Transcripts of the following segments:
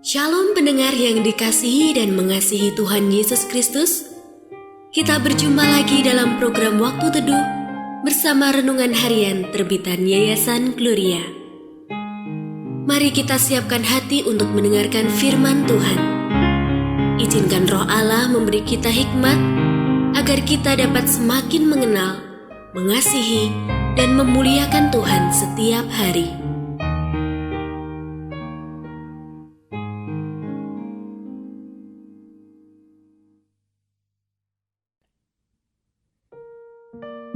Shalom pendengar yang dikasihi dan mengasihi Tuhan Yesus Kristus. Kita berjumpa lagi dalam program Waktu Teduh bersama Renungan Harian terbitan Yayasan Gloria. Mari kita siapkan hati untuk mendengarkan firman Tuhan. Izinkan Roh Allah memberi kita hikmat agar kita dapat semakin mengenal, mengasihi, dan memuliakan Tuhan setiap hari.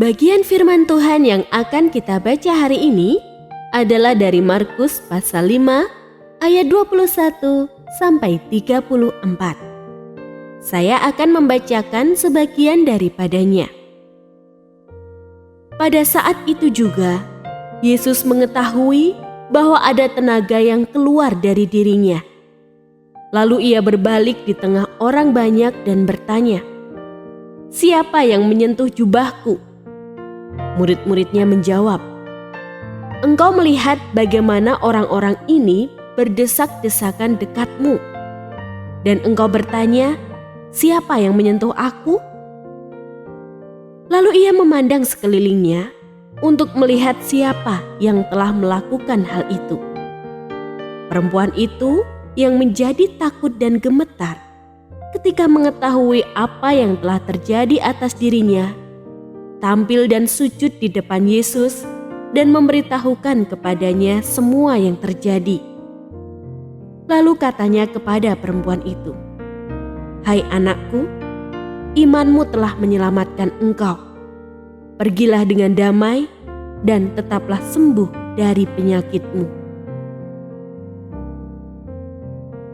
Bagian firman Tuhan yang akan kita baca hari ini adalah dari Markus pasal 5 ayat 21 sampai 34. Saya akan membacakan sebagian daripadanya. Pada saat itu juga, Yesus mengetahui bahwa ada tenaga yang keluar dari dirinya. Lalu ia berbalik di tengah orang banyak dan bertanya, "Siapa yang menyentuh jubahku?" Murid-muridnya menjawab, "Engkau melihat bagaimana orang-orang ini berdesak-desakan dekatmu, dan engkau bertanya, 'Siapa yang menyentuh aku?'" Lalu ia memandang sekelilingnya untuk melihat siapa yang telah melakukan hal itu. Perempuan itu yang menjadi takut dan gemetar ketika mengetahui apa yang telah terjadi atas dirinya, tampil dan sujud di depan Yesus dan memberitahukan kepadanya semua yang terjadi. Lalu katanya kepada perempuan itu, "Hai anakku, imanmu telah menyelamatkan engkau. Pergilah dengan damai dan tetaplah sembuh dari penyakitmu."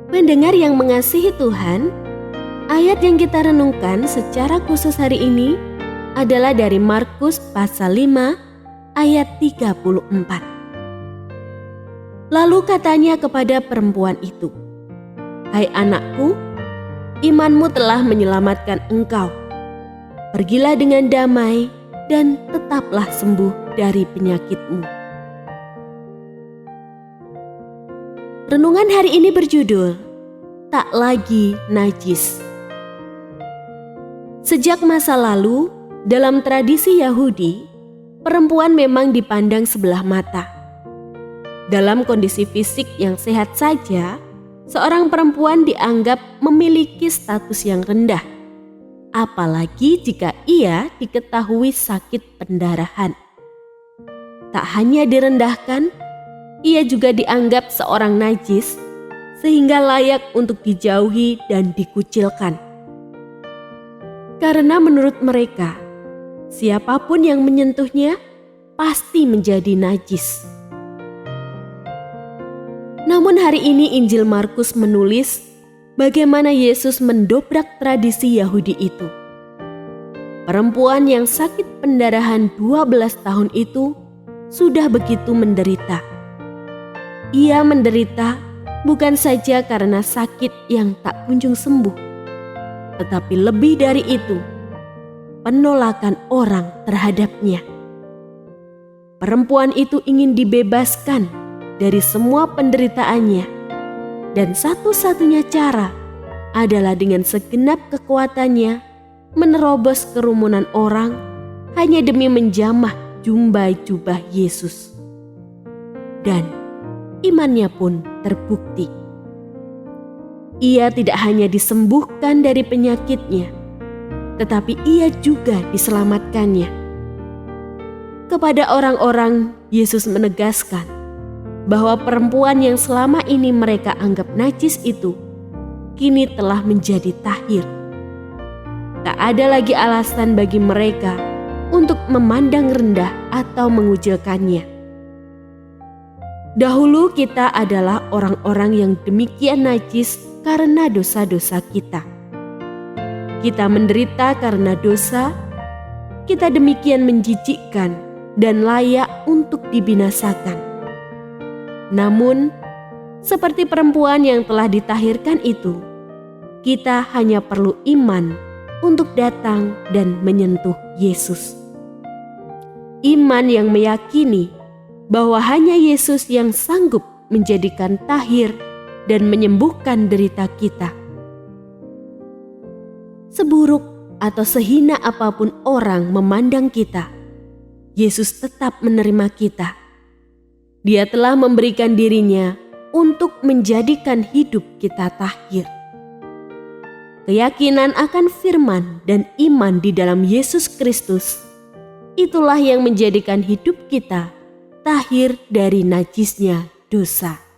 Pendengar yang mengasihi Tuhan, ayat yang kita renungkan secara khusus hari ini adalah dari Markus pasal 5 ayat 34. Lalu katanya kepada perempuan itu, "Hai anakku, imanmu telah menyelamatkan engkau. Pergilah dengan damai dan tetaplah sembuh dari penyakitmu." Renungan hari ini berjudul, "Tak Lagi Najis." Sejak masa lalu, dalam tradisi Yahudi, perempuan memang dipandang sebelah mata. Dalam kondisi fisik yang sehat saja, seorang perempuan dianggap memiliki status yang rendah, apalagi jika ia diketahui sakit pendarahan. Tak hanya direndahkan, ia juga dianggap seorang najis, sehingga layak untuk dijauhi dan dikucilkan. Karena menurut mereka, siapapun yang menyentuhnya pasti menjadi najis. Namun hari ini Injil Markus menulis bagaimana Yesus mendobrak tradisi Yahudi itu. Perempuan yang sakit pendarahan 12 tahun itu sudah begitu menderita. Ia menderita bukan saja karena sakit yang tak kunjung sembuh, tetapi lebih dari itu, penolakan orang terhadapnya. Perempuan itu ingin dibebaskan dari semua penderitaannya, dan satu-satunya cara adalah dengan segenap kekuatannya menerobos kerumunan orang hanya demi menjamah jubah Yesus. Dan imannya pun terbukti. Ia tidak hanya disembuhkan dari penyakitnya, tetapi ia juga diselamatkannya. Kepada orang-orang, Yesus menegaskan bahwa perempuan yang selama ini mereka anggap najis itu kini telah menjadi tahir. Tak ada lagi alasan bagi mereka untuk memandang rendah atau mengucilkannya. Dahulu kita adalah orang-orang yang demikian najis karena dosa-dosa kita. Kita menderita karena dosa, kita demikian menjijikkan dan layak untuk dibinasakan. Namun, seperti perempuan yang telah ditahirkan itu, kita hanya perlu iman untuk datang dan menyentuh Yesus. Iman yang meyakini bahwa hanya Yesus yang sanggup menjadikan tahir dan menyembuhkan derita kita. Seburuk atau sehina apapun orang memandang kita, Yesus tetap menerima kita. Dia telah memberikan dirinya untuk menjadikan hidup kita tahir. Keyakinan akan firman dan iman di dalam Yesus Kristus, itulah yang menjadikan hidup kita tahir dari najisnya dosa.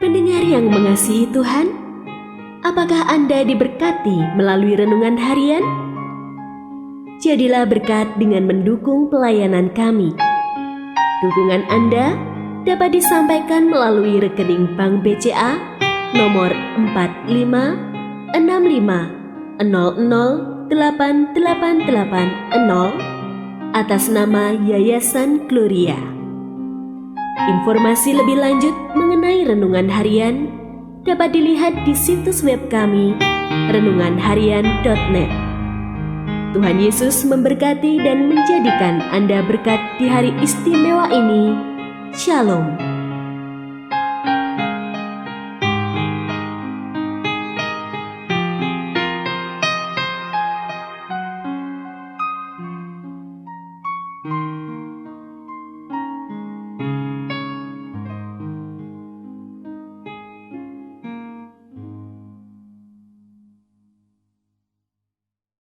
Pendengar yang mengasihi Tuhan, apakah Anda diberkati melalui renungan harian? Jadilah berkat dengan mendukung pelayanan kami. Dukungan Anda dapat disampaikan melalui rekening Bank BCA nomor 4565008880 atas nama Yayasan Gloria. Informasi lebih lanjut mengenai renungan harian dapat dilihat di situs web kami renunganharian.net. Tuhan Yesus memberkati dan menjadikan Anda berkat di hari istimewa ini. Shalom.